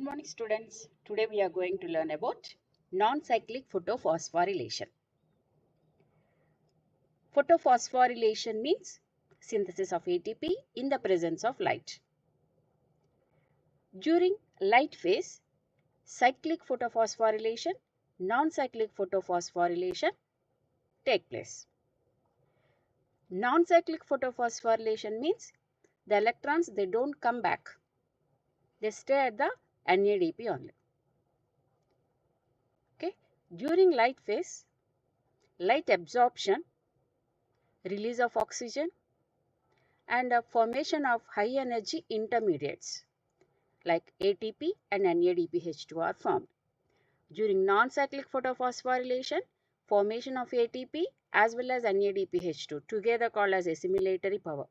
morning students. Today we are going to learn about non-cyclic photophosphorylation. Photophosphorylation means synthesis of ATP in the presence of light. During light phase, cyclic photophosphorylation, non-cyclic photophosphorylation take place. Non-cyclic photophosphorylation means the electrons, they don't come back. They stay at the NADP only. Okay. During light phase, light absorption, release of oxygen, and a formation of high energy intermediates like ATP and NADPH2 are formed. During non-cyclic photophosphorylation, formation of ATP as well as NADPH2 together called as assimilatory power.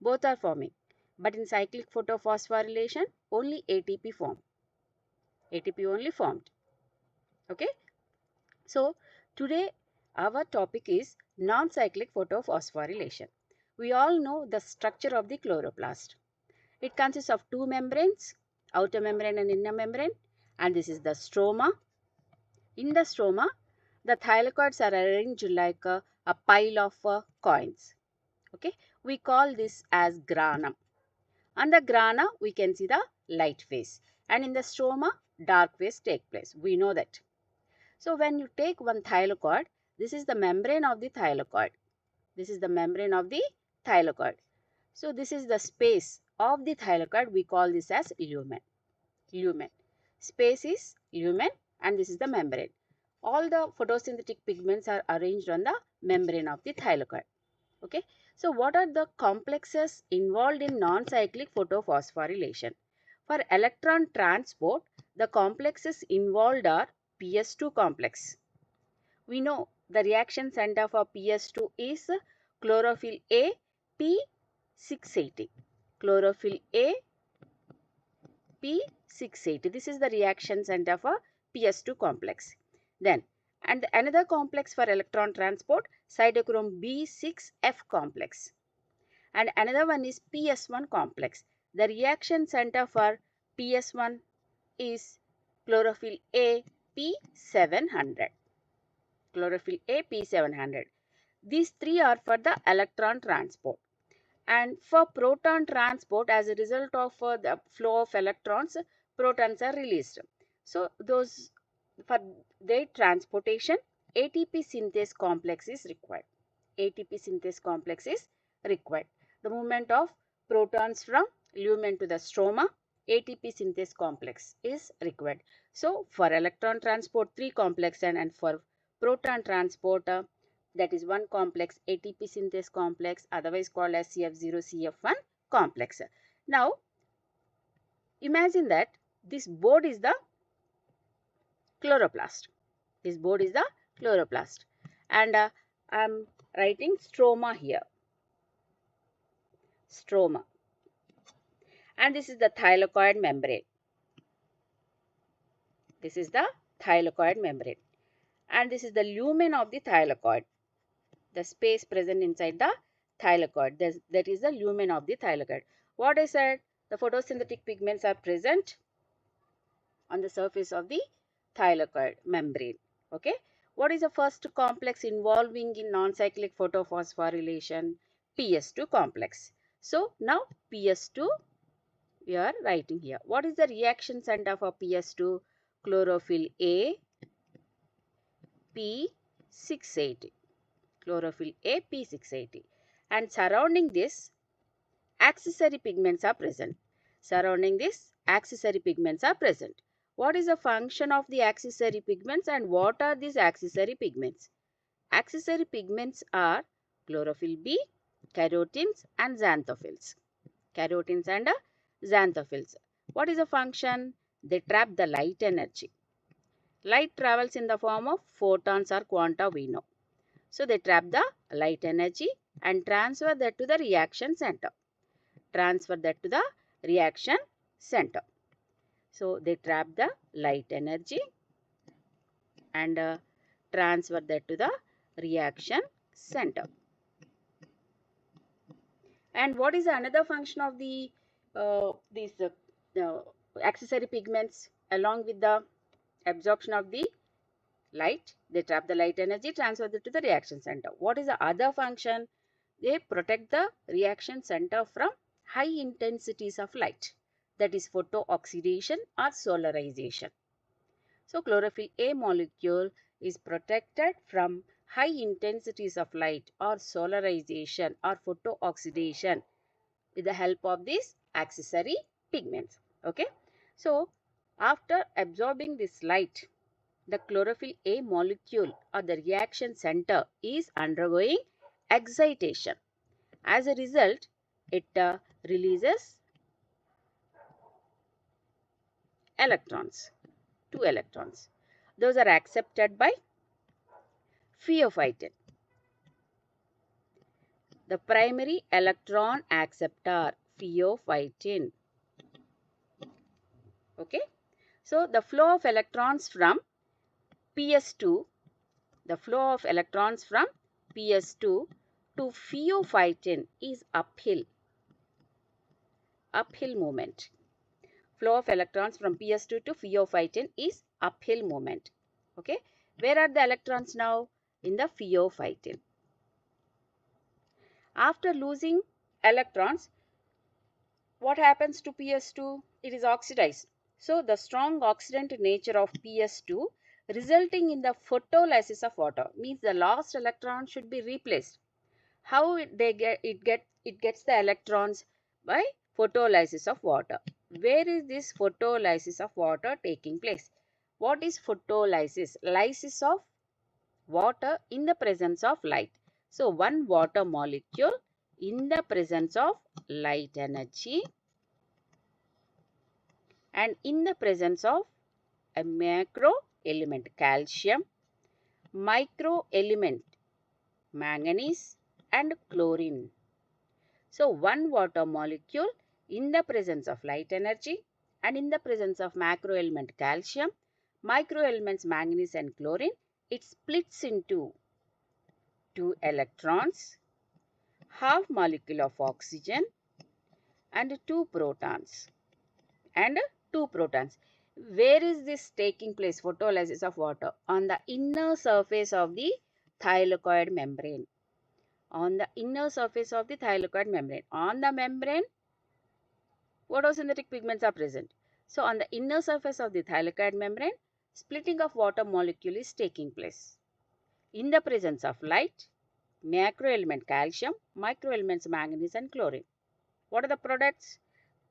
Both are forming. But in cyclic photophosphorylation, only ATP formed. ATP only formed. Okay. So, today our topic is non-cyclic photophosphorylation. We all know the structure of the chloroplast. It consists of two membranes, outer membrane and inner membrane, and this is the stroma. In the stroma, the thylakoids are arranged like a pile of coins. Okay, we call this as grana. On the grana, we can see the light phase, and in the stroma, dark phase take place. We know that. So, when you take one thylakoid, this is the membrane of the thylakoid. This is the membrane of the thylakoid. So, this is the space of the thylakoid. We call this as lumen. Lumen. Space is lumen and this is the membrane. All the photosynthetic pigments are arranged on the membrane of the thylakoid. Okay. So, what are the complexes involved in non-cyclic photophosphorylation? For electron transport, the complexes involved are PS2 complex. We know the reaction center for PS2 is chlorophyll A P680. Chlorophyll A P680. This is the reaction center for PS2 complex. Then, and another complex for electron transport, cytochrome B6F complex. And another one is PS1 complex. The reaction center for PS1 is chlorophyll A P700. Chlorophyll A P700. These three are for the electron transport. And for proton transport, as a result of the flow of electrons, protons are released. So, those for their transportation, ATP synthase complex is required. ATP synthase complex is required. The movement of protons from lumen to the stroma, ATP synthase complex is required. So, for electron transport, 3 complex and for proton transport, that is one complex, ATP synthase complex, otherwise called as CF0 CF1 complex. Now, imagine that this board is the chloroplast. This board is the chloroplast. And I am writing stroma here. Stroma. And this is the thylakoid membrane. This is the thylakoid membrane. And this is the lumen of the thylakoid. The space present inside the thylakoid. That is the lumen of the thylakoid. What I said, the photosynthetic pigments are present on the surface of the thylakoid membrane. Okay. What is the first complex involving in non-cyclic photophosphorylation? PS2 complex. So, now PS2 we are writing here. What is the reaction center for PS2? Chlorophyll A P680. Chlorophyll A P680. And surrounding this, accessory pigments are present. Surrounding this, accessory pigments are present. What is the function of the accessory pigments and what are these accessory pigments? Accessory pigments are chlorophyll B, carotenes and xanthophylls. Carotenes and xanthophylls. What is the function? They trap the light energy. Light travels in the form of photons or quanta, we know. So, they trap the light energy and transfer that to the reaction center. Transfer that to the reaction center. So, they trap the light energy and transfer that to the reaction center. And what is another function of the accessory pigments along with the absorption of the light. They trap the light energy, transfer it to the reaction center. What is the other function? They protect the reaction center from high intensities of light, that is photooxidation or solarization. So chlorophyll A molecule is protected from high intensities of light or solarization or photooxidation with the help of these accessory pigments. Okay. So after absorbing this light, the chlorophyll A molecule or the reaction center is undergoing excitation. As a result, it releases electrons, 2 electrons. Those are accepted by phosphorylated. The primary electron acceptor, phosphorylated. Okay. So the flow of electrons from PS2, the flow of electrons from PS2 to phosphorylated is uphill movement. Flow of electrons from PS2 to phosphorylated is uphill movement. Okay. Where are the electrons now? In the phosphorylated. After losing electrons, what happens to PS2? It is oxidized. So the strong oxidant nature of PS2 resulting in the photolysis of water means the lost electron should be replaced. How it gets the electrons? By photolysis of water. Where is this photolysis of water taking place? What is photolysis? Lysis of water in the presence of light. So one water molecule in the presence of light energy and in the presence of a macro element calcium, micro element manganese and chlorine. So one water molecule in the presence of light energy and in the presence of macro element calcium, micro elements manganese and chlorine, it splits into 2 electrons, half molecule of oxygen and 2 protons. Where is this taking place? Photolysis of water on the inner surface of the thylakoid membrane. On the inner surface of the thylakoid membrane. On the membrane, photosynthetic pigments are present. So on the inner surface of the thylakoid membrane, splitting of water molecule is taking place. In the presence of light, macro element calcium, micro elements manganese and chlorine. What are the products?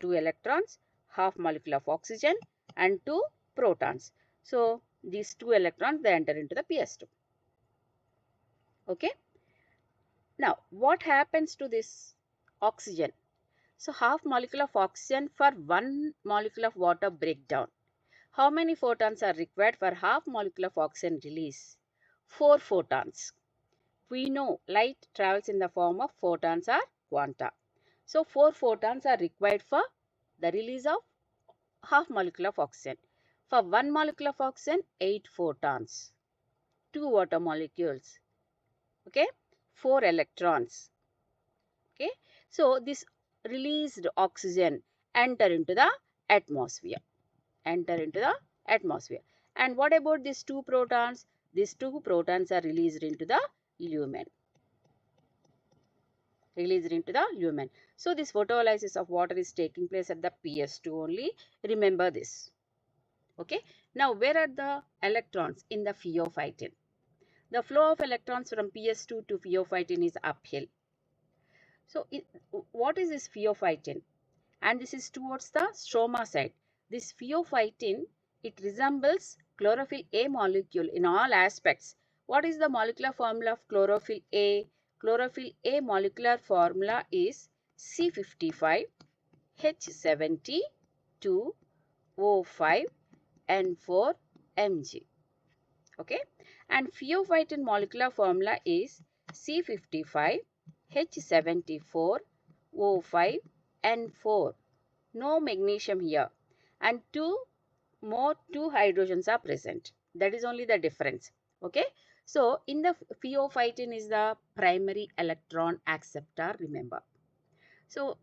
2 electrons, half molecule of oxygen and 2 protons. So these 2 electrons, they enter into the PS2. Okay. Now what happens to this oxygen? So half molecule of oxygen for 1 molecule of water breakdown. How many photons are required for half molecule of oxygen release? 4 photons. We know light travels in the form of photons or quanta. So 4 photons are required for the release of half molecule of oxygen. For 1 molecule of oxygen, 8 photons. 2 water molecules. Okay. 4 electrons. Okay. So this released oxygen enter into the atmosphere. And what about these 2 protons? These 2 protons are released into the lumen. So this photolysis of water is taking place at the PS2 only. Remember this. Okay. Now where are the electrons? In the phosphorylated. The flow of electrons from PS2 to phosphorylated is uphill. So what is this phosphorylated? And this is towards the stroma side. This phosphorylated, it resembles chlorophyll A molecule in all aspects. What is the molecular formula of chlorophyll A? Chlorophyll A molecular formula is C55H72O5N4Mg. Okay. And phosphorylated molecular formula is C55H74O5N4. No magnesium here. And 2 hydrogens are present. That is only the difference. Okay. So in the phosphorylated is the primary electron acceptor, remember. So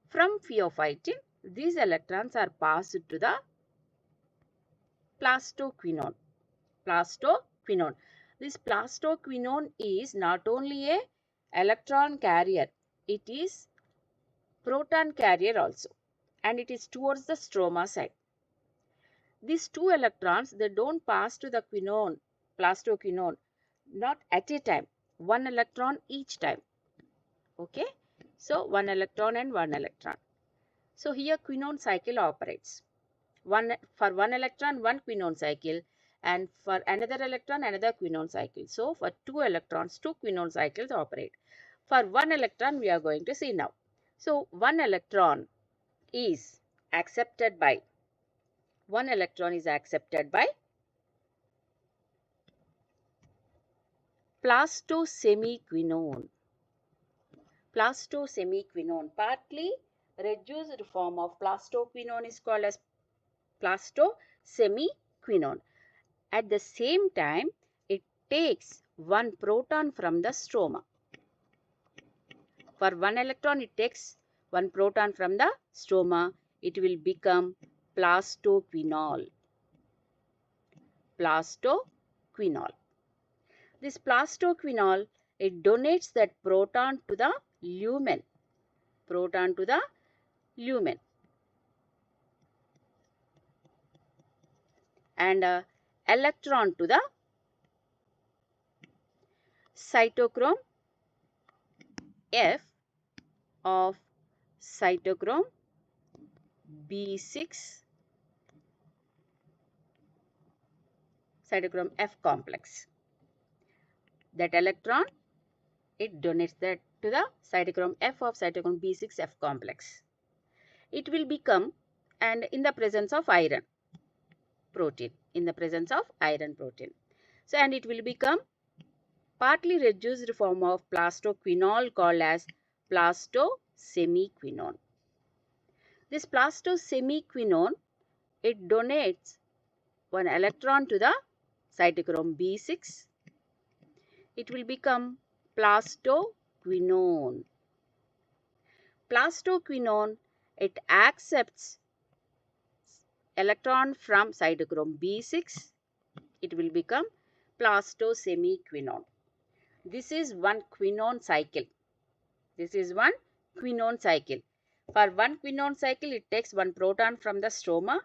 from phosphorylated, these electrons are passed to the plastoquinone. Plastoquinone. This plastoquinone is not only a electron carrier, it is proton carrier also, and it is towards the stroma side. These two electrons, they don't pass to the quinone, plastoquinone, not at a time, one electron each time. Okay, so one electron and one electron. So here quinone cycle operates. For one electron, one quinone cycle, and for another electron, another quinone cycle. So for two electrons, two quinone cycles operate. For one electron, we are going to see now. So one electron is accepted by plastosemiquinone. Plastosemiquinone, partly reduced form of plastoquinone is called as plastosemiquinone. At the same time, it takes one proton from the stroma. For one electron, it takes one proton from the stroma. It will become plastoquinol. Plastoquinol. This plastoquinol, it donates that proton to the lumen. Proton to the lumen. And electron to the cytochrome F of cytochrome B6, cytochrome F complex. That electron, it donates that to the cytochrome F of cytochrome B6 F complex. It will become, and in the presence of iron protein, So, and it will become partly reduced form of plastoquinol called as plastosemiquinone. This plastosemiquinone, it donates one electron to the cytochrome B6. It will become plastoquinone. Plastoquinone, it accepts electron from cytochrome B6. It will become plastosemiquinone. This is one quinone cycle. For one quinone cycle, it takes one proton from the stroma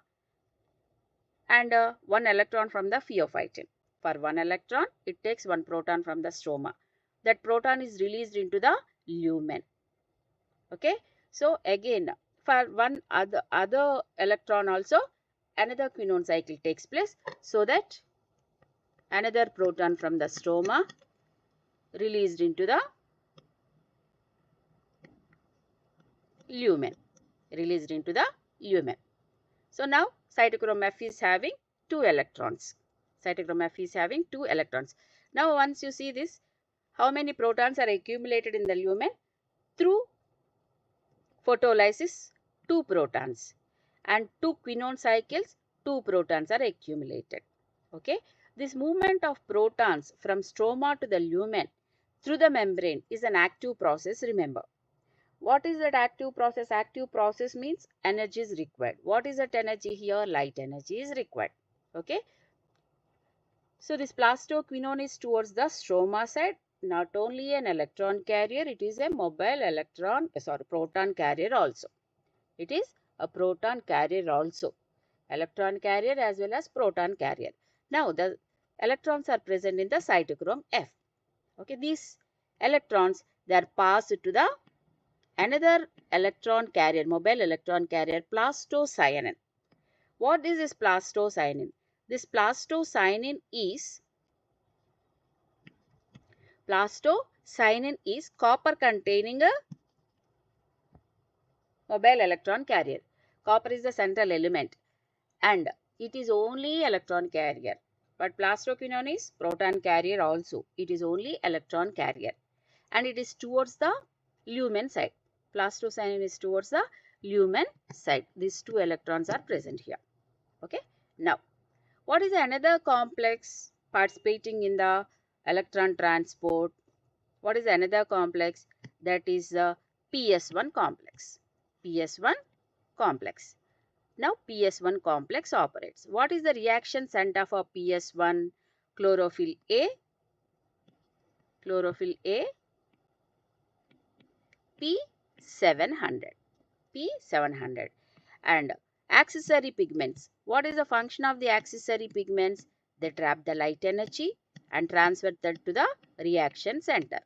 and one electron from the pheophytin. For one electron, it takes one proton from the stroma. That proton is released into the lumen. Okay. So again, for one other electron also, another quinone cycle takes place, so that another proton from the stroma released into the lumen. So now cytochrome F is having two electrons. Now once you see this, how many protons are accumulated in the lumen? Through photolysis, 2 protons, and 2 quinone cycles, 2 protons are accumulated. Okay. This movement of protons from stroma to the lumen through the membrane is an active process, remember. What is that active process? Active process means energy is required. What is that energy here? Light energy is required. Okay. So this plastoquinone is towards the stroma side. Not only an electron carrier, it is a mobile proton carrier also. It is a proton carrier also. Electron carrier as well as proton carrier. Now the electrons are present in the cytochrome F. Okay, these electrons, they are passed to the another electron carrier, mobile electron carrier, plastocyanin. What is this plastocyanin? This plastocyanin is copper containing a mobile electron carrier. Copper is the central element and it is only electron carrier. But plastoquinone is proton carrier also. It is only electron carrier and it is towards the lumen side. Plastocyanin is towards the lumen side. These two electrons are present here. Okay. Now, what is another complex participating in the electron transport? What is another complex? That is the PS1 complex. PS1 complex. Now PS1 complex operates. What is the reaction center for PS1? Chlorophyll A, P700, P700. And accessory pigments. What is the function of the accessory pigments? They trap the light energy and transfer that to the reaction center.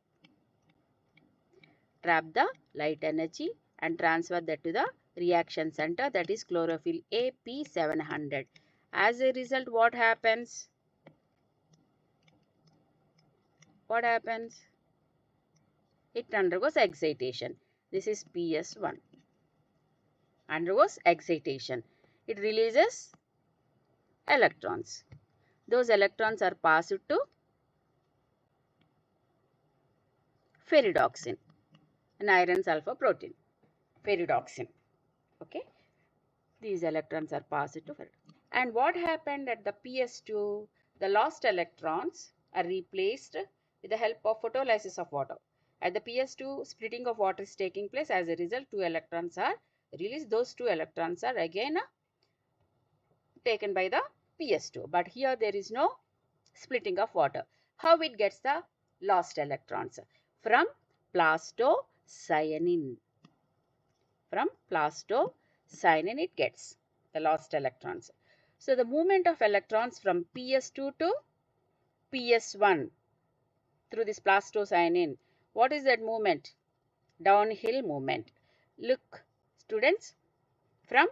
Trap the light energy and transfer that to the reaction center, that is chlorophyll A, P700. As a result, what happens? What happens? It undergoes excitation. This is PS1. Undergoes excitation. It releases electrons. Those electrons are passed to ferredoxin, an iron sulfur protein. Ferredoxin. Okay. These electrons are passed to ferredoxin. And what happened at the PS2? The lost electrons are replaced with the help of photolysis of water. At the PS2, splitting of water is taking place. As a result, 2 electrons are released. Those 2 electrons are again taken by the PS2. But here there is no splitting of water. How it gets the lost electrons? From plastocyanin. From plastocyanin it gets the lost electrons. So the movement of electrons from PS2 to PS1 through this plastocyanin. What is that movement? Downhill movement. Look, students, from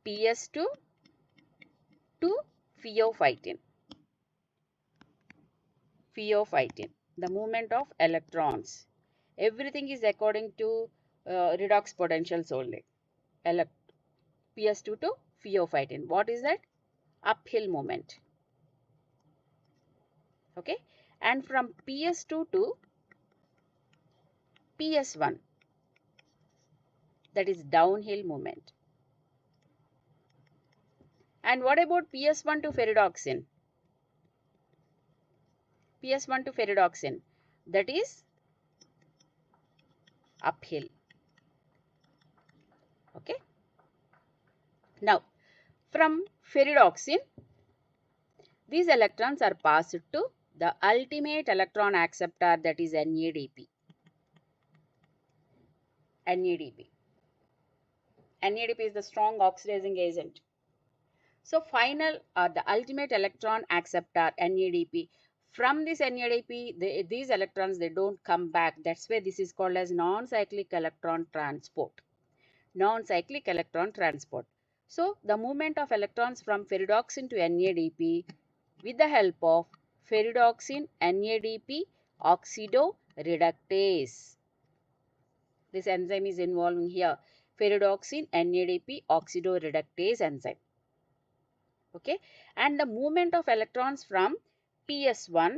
PS2 to phosphorylated. Phosphorylated. The movement of electrons. Everything is according to redox potentials only. PS2 to phosphorylated. What is that? Uphill movement. Okay. And from PS2 to PS1, that is downhill movement. And what about PS1 to ferredoxin? PS1 to ferredoxin, that is uphill. Okay. Now, from ferredoxin, these electrons are passed to the ultimate electron acceptor, that is NADP. NADP. NADP is the strong oxidizing agent. So, final or the ultimate electron acceptor, NADP. From this NADP, these electrons, they don't come back. That's why this is called as non-cyclic electron transport. Non-cyclic electron transport. So, the movement of electrons from ferredoxin to NADP with the help of ferredoxin NADP oxidoreductase. This enzyme is involving here. Ferredoxin NADP oxidoreductase enzyme. Okay. And the movement of electrons from PS1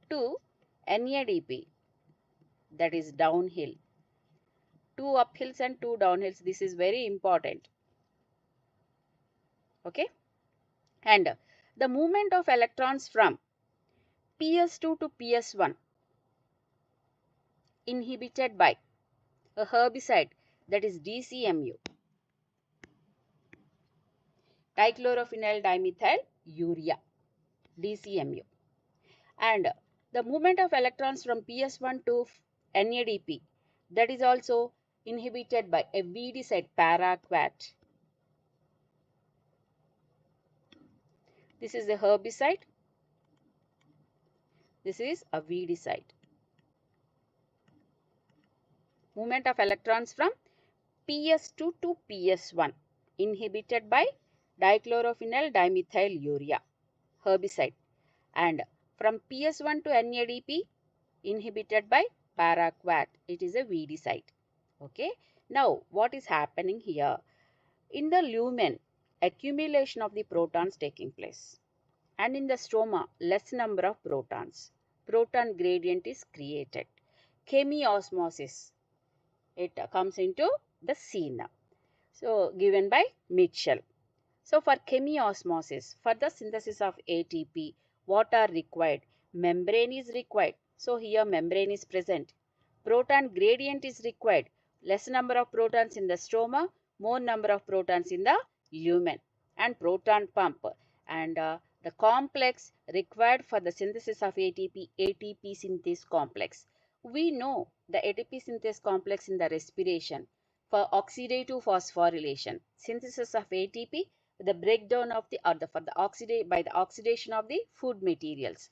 to NADP, that is downhill. 2 uphills and 2 downhills. This is very important. Okay. And the movement of electrons from PS2 to PS1 inhibited by a herbicide, that is DCMU. Dichlorophenyl dimethyl urea, DCMU. And the movement of electrons from PS1 to NADP, that is also inhibited by a weedicide, paraquat. This is a herbicide. This is a weedicide. Movement of electrons from PS2 to PS1 inhibited by dichlorophenyl dimethyl urea, herbicide. And from PS1 to NADP inhibited by paraquat. It is a weedicide. Okay. Now, what is happening here? In the lumen, accumulation of the protons taking place. And in the stroma, less number of protons. Proton gradient is created. Chemiosmosis. It comes into the scene. So, given by Mitchell. So, for chemiosmosis, for the synthesis of ATP, what are required? Membrane is required. So, here membrane is present. Proton gradient is required. less number of protons in the stroma, more number of protons in the lumen, and proton pump. And the complex required for the synthesis of ATP, ATP synthase complex. We know the ATP synthase complex in the respiration for oxidative phosphorylation. Synthesis of ATP, the breakdown of the, by the oxidation of the food materials.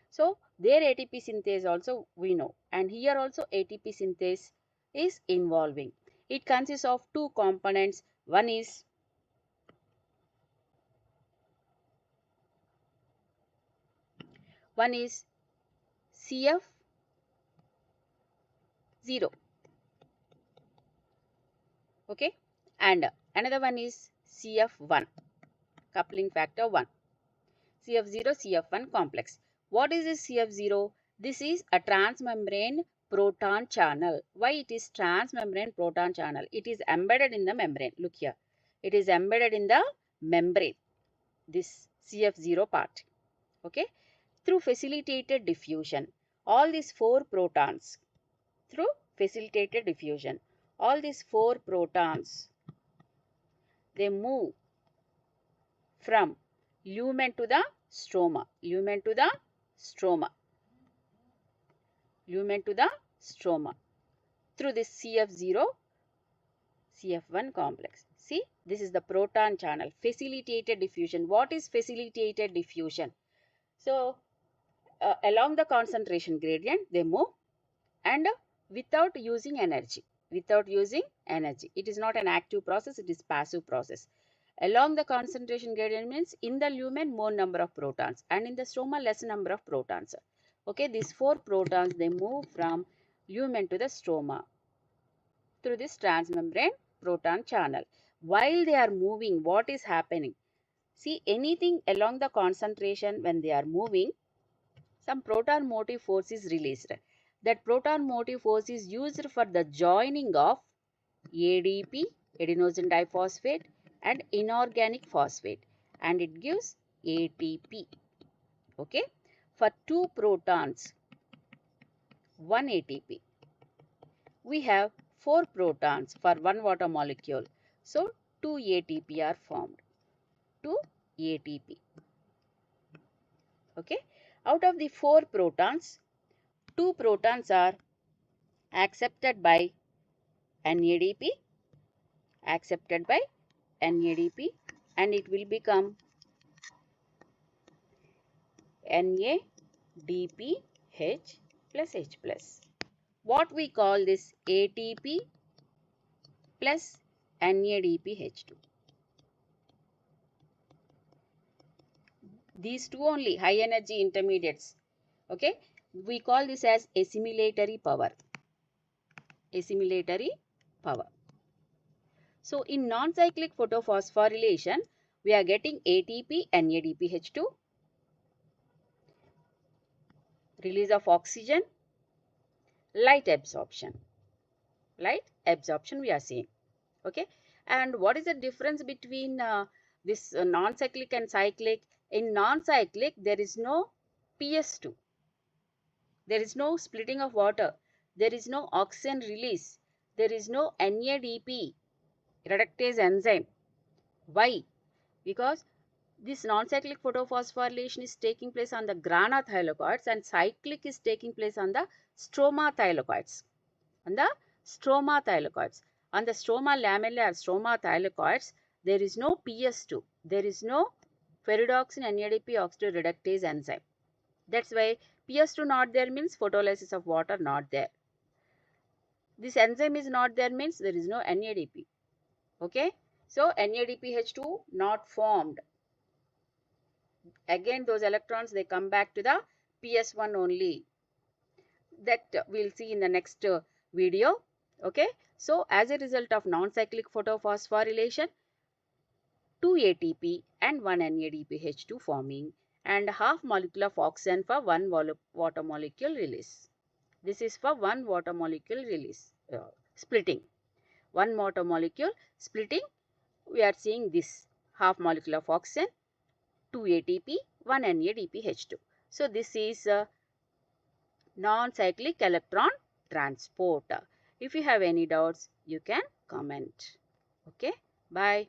So their ATP synthase also we know, and here also ATP synthase is involving. It consists of two components. One is CF0, okay, and another one is CF1, coupling factor 1. CF0 CF1 complex. What is this CF0? This is a transmembrane proton channel. Why it is transmembrane proton channel? It is embedded in the membrane. Look here. It is embedded in the membrane. This CF0 part. Okay. Through facilitated diffusion. All these four protons. Through facilitated diffusion. All these four protons. They move from lumen to the stroma, lumen to the stroma, lumen to the stroma through this CF0, CF1 complex. See, this is the proton channel, facilitated diffusion. What is facilitated diffusion? So, along the concentration gradient, they move and without using energy. Without using energy. It is not an active process, it is passive process. Along the concentration gradient means in the lumen more number of protons and in the stroma less number of protons. Okay, these four protons they move from lumen to the stroma through this transmembrane proton channel. While they are moving, what is happening? See, anything along the concentration when they are moving, some proton motive force is released. That proton motive force is used for the joining of ADP, adenosine diphosphate, and inorganic phosphate, and it gives ATP. Okay, for two protons, one ATP. We have four protons for one water molecule. So, 2 ATP are formed. 2 ATP. Okay, out of the four protons, two protons are accepted by NADP, and it will become NADPH plus H plus. What we call this ATP plus NADPH2. These two only high energy intermediates. Okay, we call this as assimilatory power. Assimilatory power. So in non-cyclic photophosphorylation, we are getting ATP, NADPH2, release of oxygen, light absorption. Light absorption we are seeing. Okay, and what is the difference between this non-cyclic and cyclic? In non-cyclic, there is no PS2. There is no splitting of water. There is no oxygen release. There is no NADP, reductase enzyme. Why? Because this non-cyclic photophosphorylation is taking place on the grana thylakoids and cyclic is taking place on the stroma thylakoids. On the stroma thylakoids. On the stroma lamellae or stroma thylakoids, there is no PS2. There is no ferridoxin NADP oxidoreductase enzyme. That's why PS2 not there means photolysis of water not there. This enzyme is not there means there is no NADP. Okay. So NADPH2 not formed. Again those electrons they come back to the PS1 only. That we'll see in the next video. Okay. So as a result of non-cyclic photophosphorylation, 2 ATP and 1 NADPH2 forming and half molecule of oxygen for one water molecule release. This is for one water molecule release, splitting. One water molecule splitting, we are seeing this half molecule of oxygen, 2 ATP, 1 NADPH2. So this is non-cyclic electron transport. If you have any doubts, you can comment. Okay, bye.